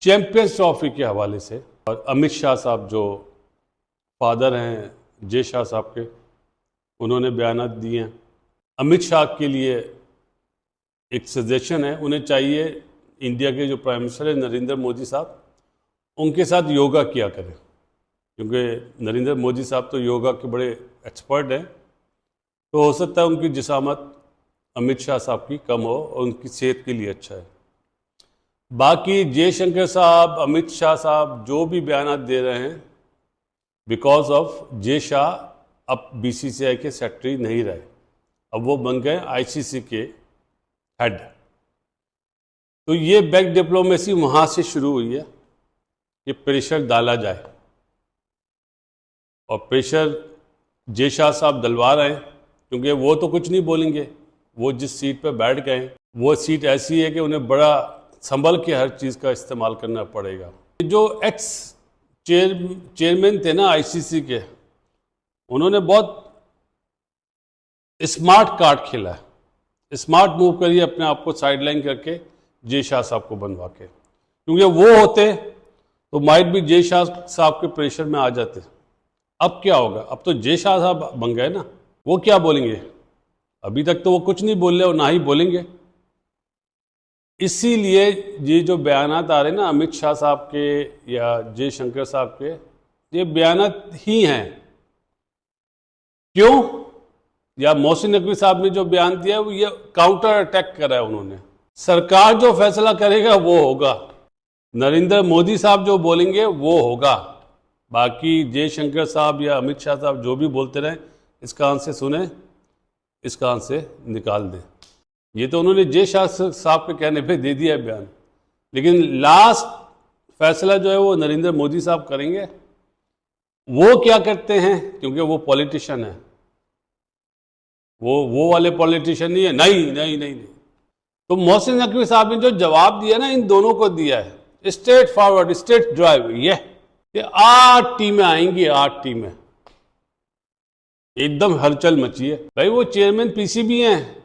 Champions trophy के हवाले से और अमित शाह साहब जो फादर हैं जय शाह साहब के, उन्होंने बयानात दिए हैं। अमित शाह के लिए एक सजेशन है, उन्हें चाहिए इंडिया के जो प्राइम मिनिस्टर है नरेंद्र मोदी साहब, उनके साथ योगा किया करें, क्योंकि नरेंद्र मोदी साहब तो योगा के बड़े एक्सपर्ट हैं। तो हो सकता है उनकी जिसामत अमित शाह साहब की कम हो और उनकी सेहत के लिए अच्छा है। बाकी जयशंकर साहब, अमित शाह साहब जो भी बयानात दे रहे हैं, बिकॉज ऑफ जय शाह अब बीसीसीआई के सेक्रेटरी नहीं रहे, अब वो बन गए आईसीसी के हेड। तो ये बैक डिप्लोमेसी वहाँ से शुरू हुई है कि प्रेशर डाला जाए, और प्रेशर जय शाह साहब डलवा रहे हैं, क्योंकि वो तो कुछ नहीं बोलेंगे। वो जिस सीट पर बैठ गए वो सीट ऐसी है कि उन्हें बड़ा संभल के हर चीज़ का इस्तेमाल करना पड़ेगा। जो एक्स चेयरमैन थे ना आईसीसी के, उन्होंने बहुत स्मार्ट कार्ड खेला है, स्मार्ट मूव करिए अपने आप को साइडलाइन करके जय शाह साहब को बनवा के, क्योंकि वो होते तो माइट भी जय शाह साहब के प्रेशर में आ जाते। अब क्या होगा? अब तो जय शाह साहब बन गए ना, वो क्या बोलेंगे? अभी तक तो वो कुछ नहीं बोल रहे और ना ही बोलेंगे। इसीलिए ये जो बयानात आ रहे हैं ना अमित शाह साहब के या जयशंकर साहब के, ये बयानात ही हैं। क्यों? या मोहसिन नकवी साहब ने जो बयान दिया वो ये काउंटर अटैक करा है उन्होंने। सरकार जो फैसला करेगा वो होगा, नरेंद्र मोदी साहब जो बोलेंगे वो होगा। बाकी जयशंकर साहब या अमित शाह साहब जो भी बोलते रहें, इस कान से सुने, इस कान से निकाल दें। ये तो उन्होंने जय शाह साहब के कहने पे दे दिया है बयान, लेकिन लास्ट फैसला जो है वो नरेंद्र मोदी साहब करेंगे। वो क्या करते हैं, क्योंकि वो पॉलिटिशियन है, वो वाले पॉलिटिशियन नहीं है। नहीं नहीं नहीं नहीं। तो मोहसिन नकवी साहब ने जो जवाब दिया ना, इन दोनों को दिया है स्ट्रेट फॉरवर्ड, स्ट्रेट ड्राइव। ये 8 टीमें आएंगी, 8 टीमें, एकदम हलचल मची है। भाई वो चेयरमैन पीसीबी हैं,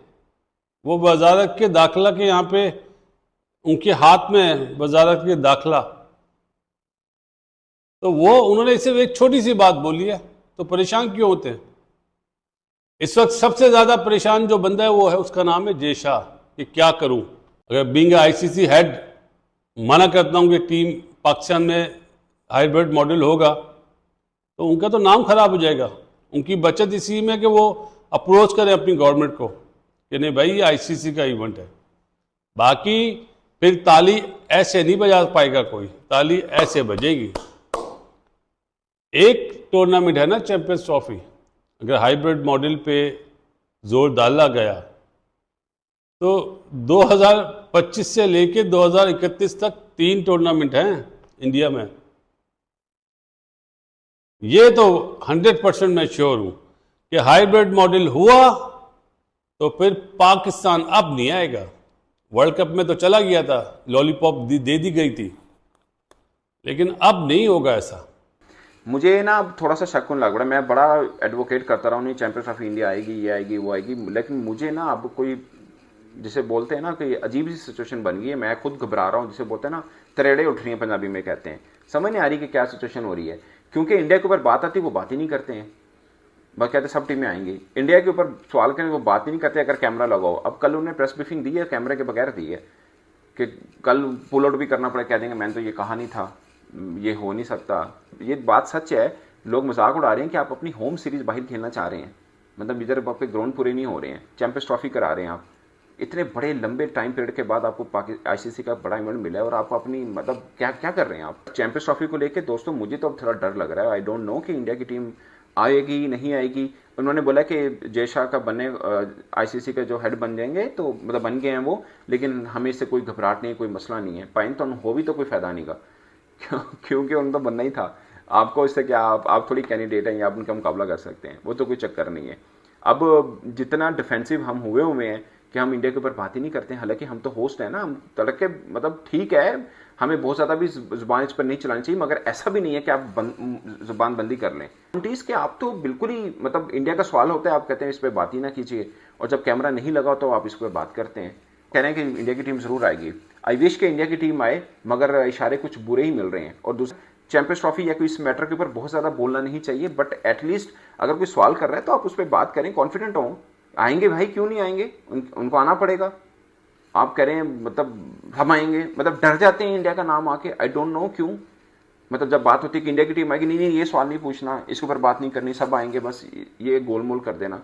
वो वजारत के दाखिला के यहाँ पे उनके हाथ में है वजारत के दाखिला, तो वो उन्होंने सिर्फ एक छोटी सी बात बोली है, तो परेशान क्यों होते हैं? इस वक्त सबसे ज्यादा परेशान जो बंदा है वो है, उसका नाम है जय शाह। कि क्या करूं? अगर बीइंग आईसीसी हेड मना करता हूं कि टीम पाकिस्तान में हाइब्रिड मॉडल होगा, तो उनका तो नाम खराब हो जाएगा। उनकी बचत इसी में कि वो अप्रोच करें अपनी गवर्नमेंट को कि नहीं भाई ये आईसीसी का इवेंट है। बाकी फिर ताली ऐसे नहीं बजा पाएगा कोई, ताली ऐसे बजेगी। एक टूर्नामेंट है ना चैंपियंस ट्रॉफी, अगर हाइब्रिड मॉडल पे जोर डाला गया तो 2025 से लेके 2031 तक 3 टूर्नामेंट हैं इंडिया में। ये तो 100% मैं श्योर हूं कि हाइब्रिड मॉडल हुआ तो फिर पाकिस्तान अब नहीं आएगा। वर्ल्ड कप में तो चला गया था, लॉलीपॉप दे दी गई थी, लेकिन अब नहीं होगा ऐसा। मुझे ना अब थोड़ा सा शक होने लग रहा है। मैं बड़ा एडवोकेट करता रहा हूँ, नहीं चैंपियंस ट्रॉफी इंडिया आएगी, ये आएगी, वो आएगी, लेकिन मुझे ना अब कोई, जिसे बोलते हैं ना कि अजीब सी सिचुएशन बन गई है। मैं खुद घबरा रहा हूँ, जिसे बोलते हैं ना तरेड़े उठ रही हैं, पंजाबी में कहते हैं। समझ नहीं आ रही कि क्या सिचुएशन हो रही है, क्योंकि इंडिया के ऊपर बात आती है वो बात ही नहीं करते हैं। बस कहते सब टीमें आएंगी, इंडिया के ऊपर सवाल करें वो बात ही नहीं करते अगर कैमरा लगाओ। अब कल उन्होंने प्रेस ब्रीफिंग दी है, कैमरे के बगैर दी है, कि कल पुल आउट भी करना पड़े, कह देंगे मैंने तो ये कहा नहीं था, ये हो नहीं सकता। ये बात सच है। लोग मजाक उड़ा रहे हैं कि आप अपनी होम सीरीज बाहर खेलना चाह रहे हैं, मतलब इधर आपके ग्राउंड पूरे नहीं हो रहे हैं, चैंपियंस ट्रॉफी करा रहे हैं आप। इतने बड़े लंबे टाइम पीरियड के बाद आपको आईसीसी का बड़ा इवेंट मिला है और आपको अपनी, मतलब क्या क्या कर रहे हैं आप चैंपियंस ट्रॉफी को लेके? दोस्तों मुझे तो अब थोड़ा डर लग रहा है। आई डोंट नो कि इंडिया की टीम आएगी नहीं आएगी। उन्होंने बोला कि जय शाह का बनने, आईसीसी के जो हेड बन जाएंगे, तो मतलब बन गए हैं वो, लेकिन हमें इससे कोई घबराहट नहीं है, कोई मसला नहीं है। पाइन तो हो भी तो कोई फायदा नहीं का क्योंकि उन तो बनना ही था। आपको इससे क्या, आप थोड़ी कैंडिडेट हैं या आप उनका मुकाबला कर सकते हैं, वो तो कोई चक्कर नहीं है। अब जितना डिफेंसिव हम हुए हैं कि हम इंडिया के ऊपर बात ही नहीं करते हैं, हालांकि हम तो होस्ट है ना, हम तड़के, मतलब ठीक है, हमें बहुत ज़्यादा भी जुबान इस पर नहीं चलानी चाहिए, मगर ऐसा भी नहीं है कि आप जुबान बंदी कर लें। कि आप तो बिल्कुल ही, मतलब इंडिया का सवाल होता है, आप कहते हैं इस पर बात ही ना कीजिए, और जब कैमरा नहीं लगा तो आप इस पर बात करते हैं। कह रहे हैं कि इंडिया की टीम ज़रूर आएगी। आई विश के इंडिया की टीम आए, मगर इशारे कुछ बुरे ही मिल रहे हैं। और दूसरा, चैंपियंस ट्रॉफी या कोई इस मैटर के ऊपर बहुत ज़्यादा बोलना नहीं चाहिए, बट एटलीस्ट अगर कोई सवाल कर रहा है तो आप उस पर बात करें, कॉन्फिडेंट हो। आएंगे भाई, क्यों नहीं आएंगे, उनको आना पड़ेगा। आप कह रहे हैं मतलब हम आएंगे, मतलब डर जाते हैं इंडिया का नाम आके, आई डोंट नो क्यों। मतलब जब बात होती है कि इंडिया की टीम आएगी, नहीं ये सवाल नहीं पूछना, इसके ऊपर बात नहीं करनी, सब आएंगे, बस ये गोलमोल कर देना।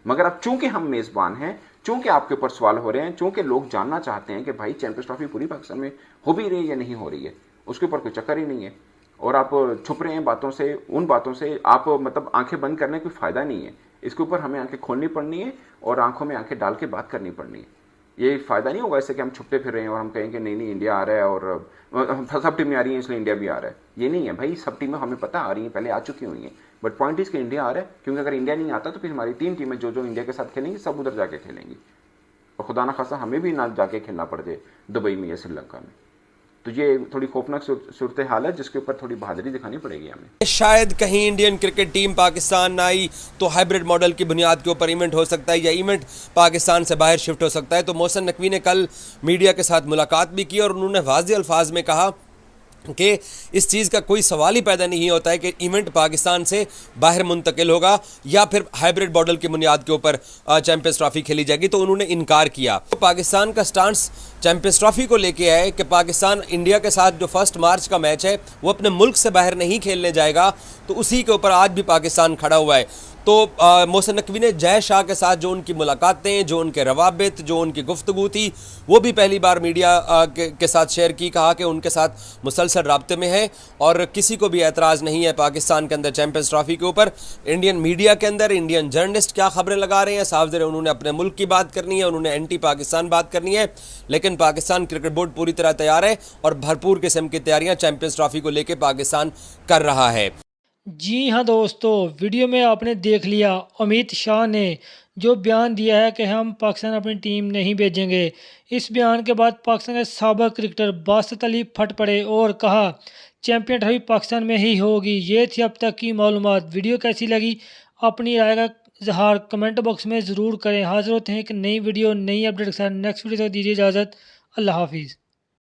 मगर अब चूंकि हम मेज़बान हैं, चूंकि आपके ऊपर सवाल हो रहे हैं, चूंकि लोग जानना चाहते हैं कि भाई चैंपियंस ट्रॉफी पूरी पाकिस्तान में हो भी रही है या नहीं हो रही है, उसके ऊपर कोई चक्कर ही नहीं है। और आप छुप रहे हैं बातों से, उन बातों से आप मतलब आंखें बंद करने का कोई फ़ायदा नहीं है। इसके ऊपर हमें आंखें खोलनी पड़नी है और आंखों में आंखें डाल के बात करनी पड़नी है। ये फ़ायदा नहीं होगा इससे कि हम छुपते फिर रहे हैं और हम कहेंगे नहीं इंडिया आ रहा है और सब टीमें आ रही हैं इसलिए इंडिया भी आ रहा है। ये नहीं है भाई, सब टीमें हमें पता आ रही हैं, पहले आ चुकी हुई हैं, बट पॉइंट इज कि इंडिया आ रहा है। क्योंकि अगर इंडिया नहीं आता तो फिर हमारी 3 टीमें जो इंडिया के साथ खेलेंगी सब उधर जाके खेलेंगी, और खुदा ना खासा हमें भी ना जाके खेलना पड़ जाए दुबई में या श्रीलंका में। तो ये थोड़ी खौफनाक सूरत हाल है जिसके ऊपर थोड़ी बहादुरी दिखानी पड़ेगी हमें। शायद कहीं इंडियन क्रिकेट टीम पाकिस्तान ना आई तो हाइब्रिड मॉडल की बुनियाद के ऊपर इवेंट हो सकता है, या इवेंट पाकिस्तान से बाहर शिफ्ट हो सकता है। तो मोहसिन नकवी ने कल मीडिया के साथ मुलाकात भी की और उन्होंने वाज़ेह अल्फाज में कहा कि इस चीज़ का कोई सवाल ही पैदा नहीं होता है कि इवेंट पाकिस्तान से बाहर मुंतकिल होगा या फिर हाइब्रिड मॉडल की बुनियाद के ऊपर चैंपियंस ट्रॉफी खेली जाएगी। तो उन्होंने इनकार किया। तो पाकिस्तान का स्टांस चैंपियंस ट्रॉफी को लेके है कि पाकिस्तान इंडिया के साथ जो 1 मार्च का मैच है वो अपने मुल्क से बाहर नहीं खेलने जाएगा। तो उसी के ऊपर आज भी पाकिस्तान खड़ा हुआ है। तो मोहसिन नकवी ने जय शाह के साथ जो उनकी मुलाकातें, जो उनके रवाबित, जो उनकी गुफ्तगू थी, वो भी पहली बार मीडिया के साथ शेयर की। कहा कि उनके साथ मुसलसल राब्ते में है और किसी को भी एतराज़ नहीं है पाकिस्तान के अंदर चैंपियंस ट्रॉफी के ऊपर। इंडियन मीडिया के अंदर इंडियन जर्नलिस्ट क्या खबरें लगा रहे हैं, साफ ज़रा उन्होंने अपने मुल्क की बात करनी है, उन्होंने एंटी पाकिस्तान बात करनी है। लेकिन पाकिस्तान क्रिकेट बोर्ड पूरी तरह तैयार है और भरपूर किस्म की तैयारियाँ चैंपियंस ट्रॉफी को लेकर पाकिस्तान कर रहा है। जी हाँ दोस्तों, वीडियो में आपने देख लिया अमित शाह ने जो बयान दिया है कि हम पाकिस्तान अपनी टीम नहीं भेजेंगे। इस बयान के बाद पाकिस्तान के साबिक क्रिकेटर बासित अली फट पड़े और कहा चैंपियन ट्रॉफी पाकिस्तान में ही होगी। ये थी अब तक की मालूमात। वीडियो कैसी लगी अपनी राय का इजहार कमेंट बॉक्स में ज़रूर करें। हाजिर होते हैं एक नई वीडियो नई अपडेट के साथ। नेक्स्ट वीडियो तक दीजिए इजाज़त। अल्लाह हाफिज़।